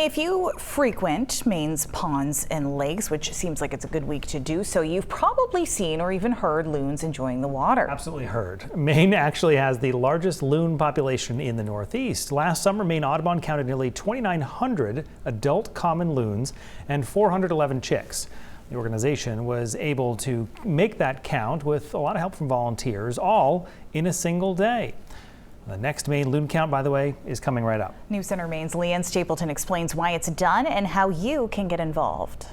If you frequent Maine's ponds and lakes, which seems like it's a good week to do so, you've probably seen or even heard loons enjoying the water. Absolutely heard. Maine actually has the largest loon population in the Northeast. Last summer, Maine Audubon counted nearly 2,900 adult common loons and 411 chicks. The organization was able to make that count with a lot of help from volunteers, all in a single day. The next Maine loon count, by the way, is coming right up. News Center Maine's Leanne Stapleton explains why it's done and how you can get involved.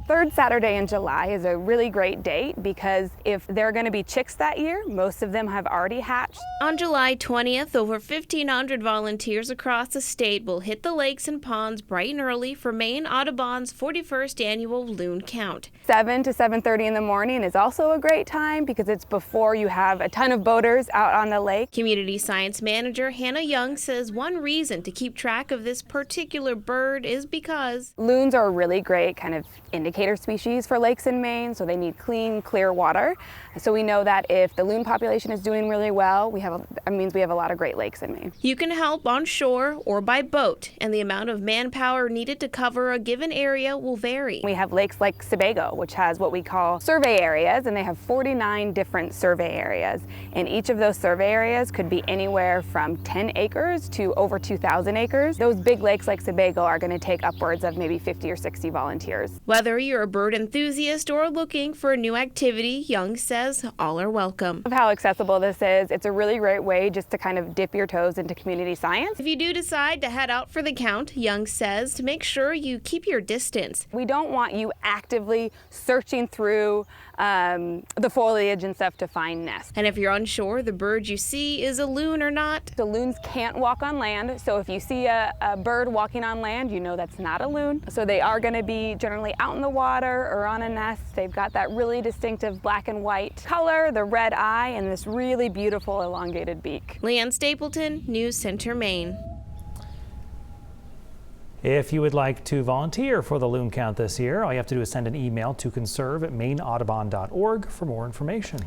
Third Saturday in July is a really great date because if there are going to be chicks that year, most of them have already hatched. On July 20th, over 1,500 volunteers across the state will hit the lakes and ponds bright and early for Maine Audubon's 41st annual loon count. 7 to 7:30 in the morning is also a great time because it's before you have a ton of boaters out on the lake. Community Science Manager Hannah Young says one reason to keep track of this particular bird is because loons are a really great kind of indicator species for lakes in Maine, so they need clean, clear water. So we know that if the loon population is doing really well, it means we have a lot of great lakes in Maine. You can help on shore or by boat, and the amount of manpower needed to cover a given area will vary. We have lakes like Sebago, which has what we call survey areas, and they have 49 different survey areas. And each of those survey areas could be anywhere from 10 acres to over 2,000 acres. Those big lakes like Sebago are going to take upwards of maybe 50 or 60 volunteers. Whether you're a bird enthusiast or looking for a new activity, Young says all are welcome. Of how accessible this is, it's a really great way just to kind of dip your toes into community science. If you do decide to head out for the count, Young says to make sure you keep your distance. We don't want you actively searching through the foliage and stuff to find nests. And if you're unsure the bird you see is a loon or not, the loons can't walk on land, so if you see a bird walking on land, you know that's not a loon. So they are going to be generally out in the water or on a nest. They've got that really distinctive black and white color, the red eye, and this really beautiful elongated beak. Leanne Stapleton, News Center, Maine. If you would like to volunteer for the loon count this year, all you have to do is send an email to conserve@maineaudubon.org for more information.